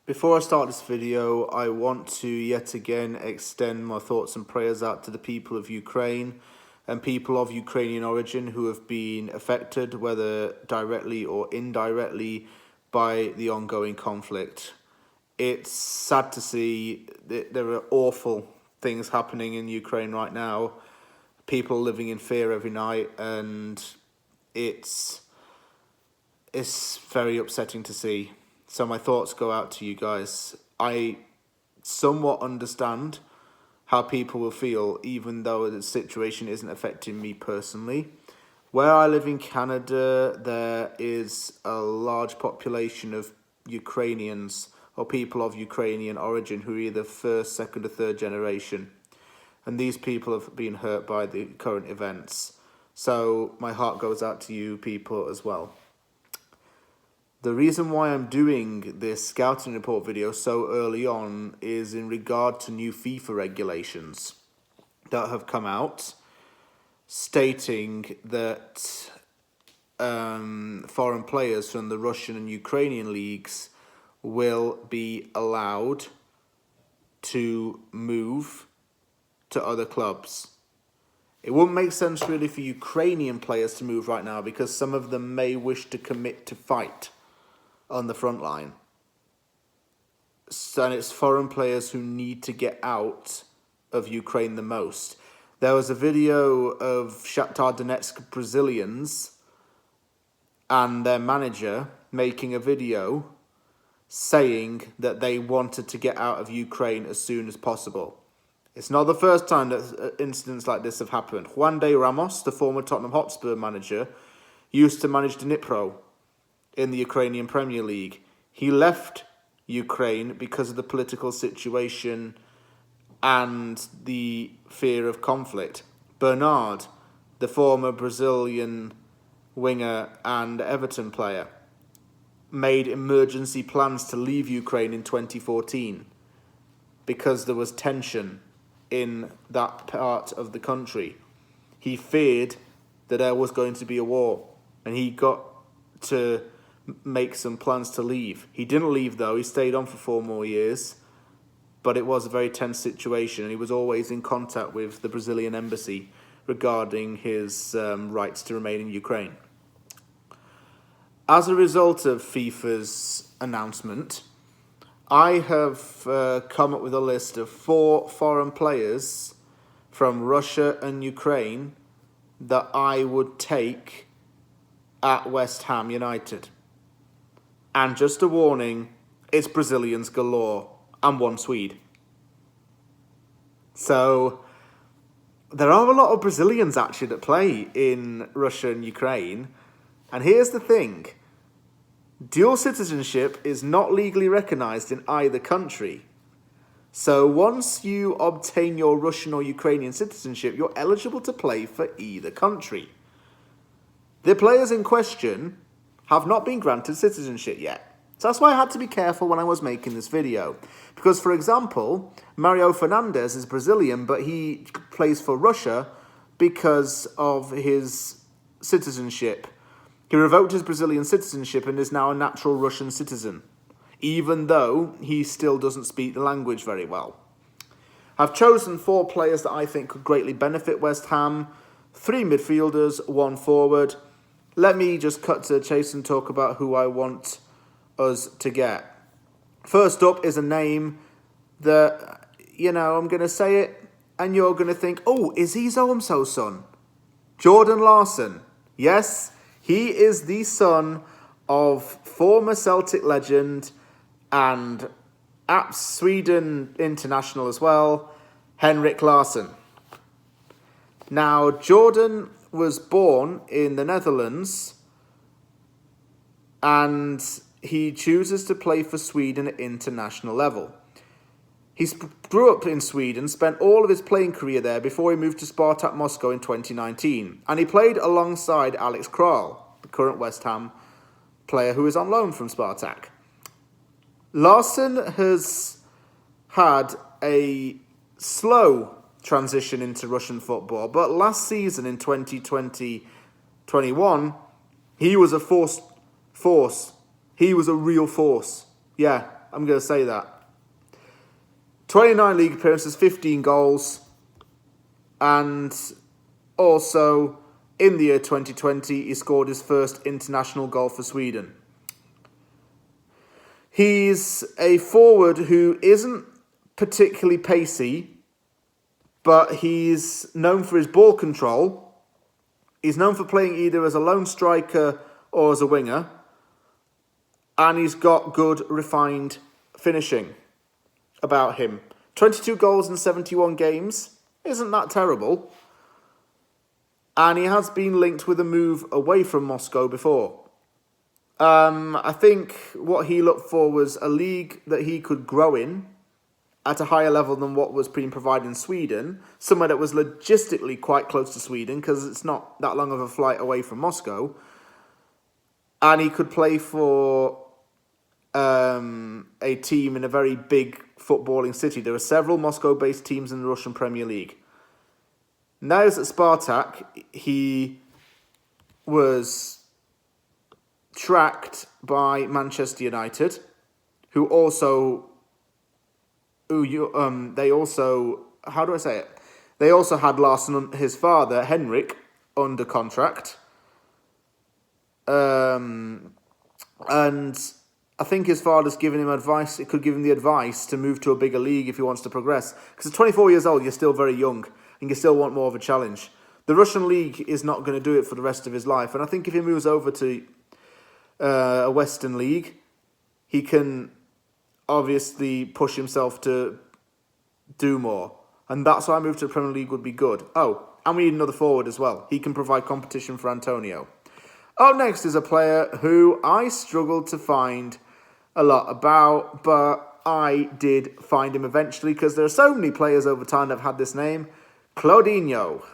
Before I start this video, I want to yet again extend my thoughts and prayers out to the people of Ukraine and people of Ukrainian origin who have been affected, whether directly or indirectly, by the ongoing conflict. It's sad to see that there are awful things happening in Ukraine right now. People living in fear every night, and it's very upsetting to see. So my thoughts go out to you guys. I somewhat understand how people will feel, even though the situation isn't affecting me personally. Where I live in Canada, there is a large population of Ukrainians or people of Ukrainian origin who are either first, second or third generation. And these people have been hurt by the current events. So my heart goes out to you people as well. The reason why I'm doing this scouting report video so early on is in regard to new FIFA regulations that have come out stating that foreign players from the Russian and Ukrainian leagues will be allowed to move to other clubs. It wouldn't make sense really for Ukrainian players to move right now because some of them may wish to commit to fight on the front line. So, and it's foreign players who need to get out of Ukraine the most. There was a video of Shakhtar Donetsk Brazilians and their manager making a video saying that they wanted to get out of Ukraine as soon as possible. It's not the first time that incidents like this have happened. Juan de Ramos, the former Tottenham Hotspur manager, used to manage Dnipro in the Ukrainian Premier League. He left Ukraine because of the political situation and the fear of conflict. Bernard, the former Brazilian winger and Everton player, made emergency plans to leave Ukraine in 2014 because there was tension in that part of the country. He feared that there was going to be a war, and he got to make some plans to leave. He didn't leave though, he stayed on for 4 more years, but it was a very tense situation, and he was always in contact with the Brazilian embassy regarding his rights to remain in Ukraine. As a result of FIFA's announcement, I have come up with a list of 4 foreign players from Russia and Ukraine that I would take at West Ham United. And just a warning, it's Brazilians galore and 1 Swede. So there are a lot of Brazilians actually that play in Russia and Ukraine. And here's the thing. Dual citizenship is not legally recognised in either country. So once you obtain your Russian or Ukrainian citizenship, you're eligible to play for either country. The players in question have not been granted citizenship yet. So that's why I had to be careful when I was making this video. Because, for example, Mario Fernandes is Brazilian, but he plays for Russia because of his citizenship. He revoked his Brazilian citizenship and is now a natural Russian citizen, even though he still doesn't speak the language very well. I've chosen 4 players that I think could greatly benefit West Ham, 3 midfielders, 1 forward. Let me just cut to the chase and talk about who I want us to get. First up is a name that, I'm going to say it, and you're going to think, oh, is he so-and-so's son? Jordan Larsson. Yes, he is the son of former Celtic legend and Sweden international as well, Henrik Larsson. Now, Jordan was born in the Netherlands and he chooses to play for Sweden at international level. He grew up in Sweden, spent all of his playing career there before he moved to Spartak Moscow in 2019. And he played alongside Alex Kral, the current West Ham player who is on loan from Spartak. Larsson has had a slow transition into Russian football, but last season in 2020-21, he was a force. He was a real force. Yeah, I'm going to say that. 29 league appearances, 15 goals. And also, in the year 2020, he scored his first international goal for Sweden. He's a forward who isn't particularly pacey, but he's known for his ball control. He's known for playing either as a lone striker or as a winger. And he's got good, refined finishing about him. 22 goals in 71 games. Isn't that terrible? And he has been linked with a move away from Moscow before. I think what he looked for was a league that he could grow in at a higher level than what was being provided in Sweden. Somewhere that was logistically quite close to Sweden because it's not that long of a flight away from Moscow. And he could play for a team in a very big footballing city. There are several Moscow-based teams in the Russian Premier League. Now he's at Spartak. He was tracked by Manchester United, they also had Larsson, his father Henrik, under contract. And I think his father's given him advice. It could give him the advice to move to a bigger league if he wants to progress. Because at 24 years old, you're still very young and you still want more of a challenge. The Russian league is not going to do it for the rest of his life. And I think if he moves over to a Western league, he can obviously push himself to do more. And that's why a move to the Premier League would be good. Oh, and we need another forward as well. He can provide competition for Antonio. Up next is a player who I struggled to find a lot about, but I did find him eventually because there are so many players over time that have had this name. Claudinho.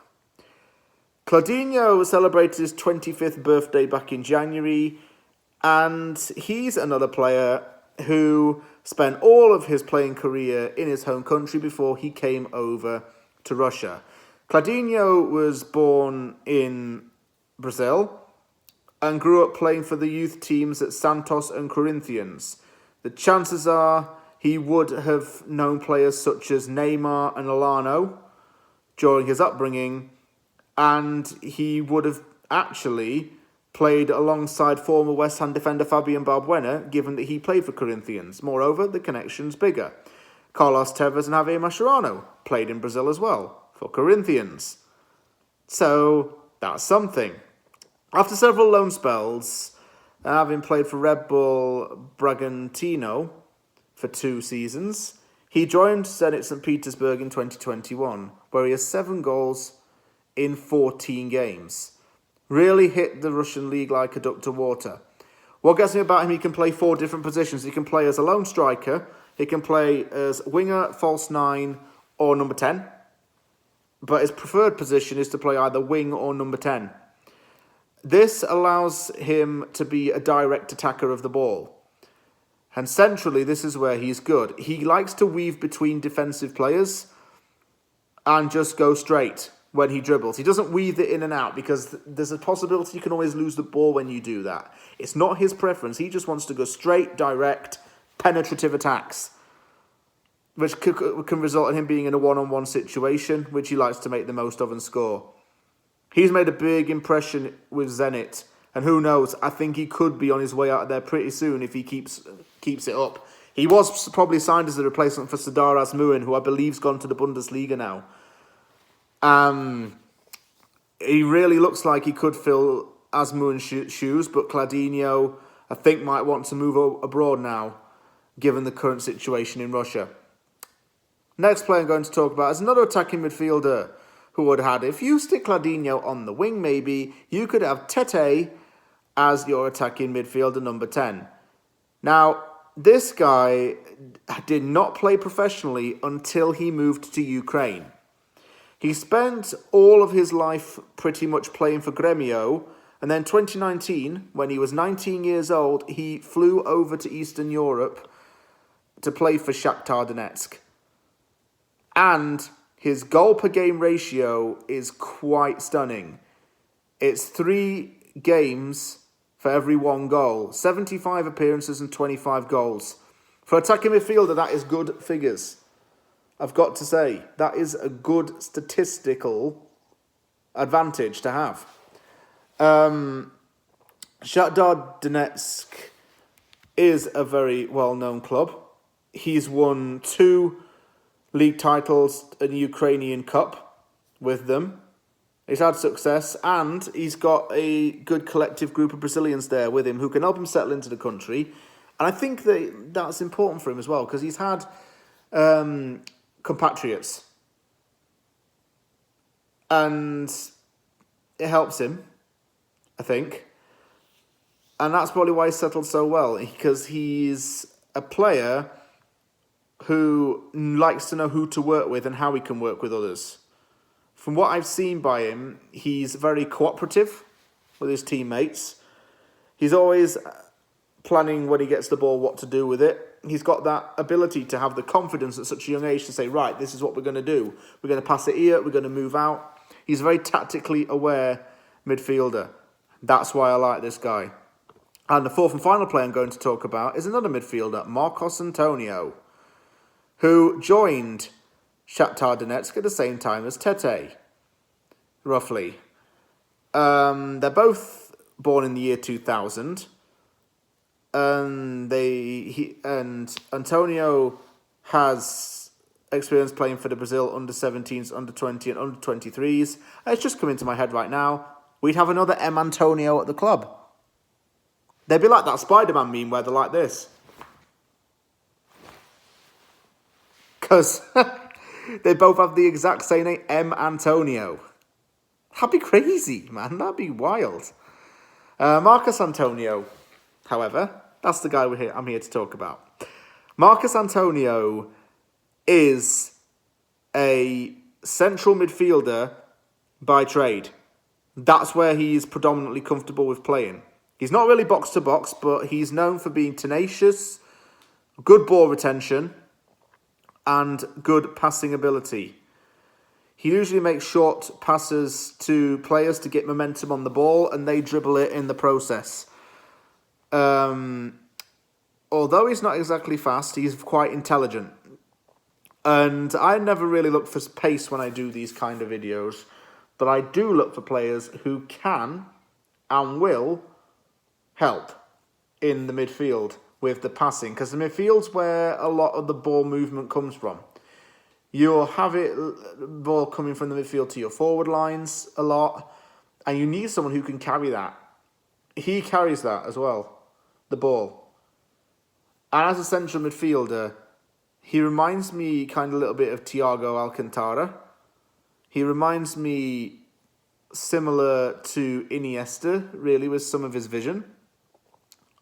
Claudinho celebrated his 25th birthday back in January, and he's another player who spent all of his playing career in his home country before he came over to Russia. Claudinho was born in Brazil and grew up playing for the youth teams at Santos and Corinthians. The chances are he would have known players such as Neymar and Alano during his upbringing, and he would have actually played alongside former West Ham defender Fabian Balbuena, given that he played for Corinthians. Moreover, the connection's bigger. Carlos Tevez and Javier Mascherano played in Brazil as well, for Corinthians. So, that's something. After several loan spells, having played for Red Bull Bragantino for 2 seasons, he joined Zenit St. Petersburg in 2021, where he has 7 goals in 14 games. Really hit the Russian league like a duck to water. What gets me about him, he can play 4 different positions. He can play as a lone striker, he can play as winger, false 9, or number 10. But his preferred position is to play either wing or number 10. This allows him to be a direct attacker of the ball. And centrally, this is where he's good. He likes to weave between defensive players and just go straight when he dribbles. He doesn't weave it in and out because there's a possibility you can always lose the ball when you do that. It's not his preference. He just wants to go straight, direct, penetrative attacks, which can result in him being in a one-on-one situation, which he likes to make the most of and score. He's made a big impression with Zenit, and who knows, I think he could be on his way out of there pretty soon if he keeps it up. He was probably signed as a replacement for Serdar Azmoun, who I believe's gone to the Bundesliga now. He really looks like he could fill Azmoun's shoes, but Claudinho, I think, might want to move abroad now, given the current situation in Russia. Next player I'm going to talk about is another attacking midfielder who would have had, if you stick Claudinho on the wing maybe, you could have Tete as your attacking midfielder number 10. Now, this guy did not play professionally until he moved to Ukraine. He spent all of his life pretty much playing for Gremio, and then 2019, when he was 19 years old, he flew over to Eastern Europe to play for Shakhtar Donetsk. And his goal per game ratio is quite stunning. It's 3 games for every 1 goal, 75 appearances and 25 goals. For attacking midfielder, that is good figures. I've got to say, that is a good statistical advantage to have. Shakhtar Donetsk is a very well-known club. He's won 2 league titles and a Ukrainian Cup with them. He's had success, and he's got a good collective group of Brazilians there with him who can help him settle into the country. And I think that's important for him as well, because he's had compatriots. And it helps him, I think. And that's probably why he's settled so well, because he's a player who likes to know who to work with and how he can work with others. From what I've seen by him, he's very cooperative with his teammates. He's always planning when he gets the ball what to do with it. He's got that ability to have the confidence at such a young age to say, right, this is what we're going to do. We're going to pass it here, we're going to move out. He's a very tactically aware midfielder. That's why I like this guy. And the fourth and final player I'm going to talk about is another midfielder, Marcos Antonio, who joined Shakhtar Donetsk at the same time as Tete, roughly. They're both born in the year 2000. And Antonio has experience playing for the Brazil under-17s, under-20 and under-23s. It's just come into my head right now. We'd have another M. Antonio at the club. They'd be like that Spider-Man meme where they're like this. Because they both have the exact same name, M. Antonio. That'd be crazy, man. That'd be wild. Marcos Antonio, however, that's the guy I'm here to talk about. Marcos Antonio is a central midfielder by trade. That's where he's predominantly comfortable with playing. He's not really box-to-box, but he's known for being tenacious, good ball retention, and good passing ability. He usually makes short passes to players to get momentum on the ball, and they dribble it in the process. Although he's not exactly fast, he's quite intelligent. And I never really look for pace when I do these kind of videos, but I do look for players who can and will help in the midfield with the passing, because the midfield's where a lot of the ball movement comes from. You'll have ball coming from the midfield to your forward lines a lot, and you need someone who can carry that. He carries that as well, the ball. And as a central midfielder, he reminds me kind of a little bit of Thiago Alcantara. He reminds me similar to Iniesta, really, with some of his vision.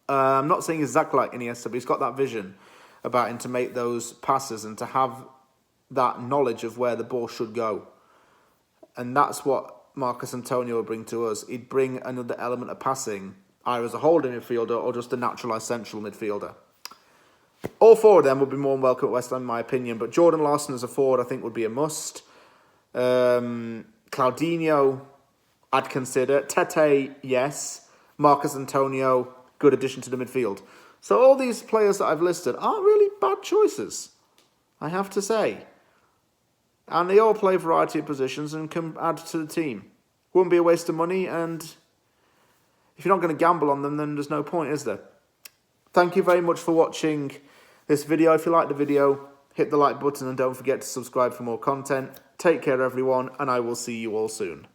I'm not saying exactly like Iniesta, but he's got that vision about him to make those passes and to have that knowledge of where the ball should go. And that's what Marcos Antonio would bring to us. He'd bring another element of passing, either as a holding midfielder or just a naturalised central midfielder. All four of them would be more than welcome at West Ham, in my opinion, but Jordan Larson as a forward, I think, would be a must. Claudinho, I'd consider. Tete, yes. Marcos Antonio, good addition to the midfield. So all these players that I've listed aren't really bad choices, I have to say. And they all play a variety of positions and can add to the team. Wouldn't be a waste of money, and if you're not going to gamble on them, then there's no point, is there? Thank you very much for watching this video. If you like the video, hit the like button and don't forget to subscribe for more content. Take care, everyone, and I will see you all soon.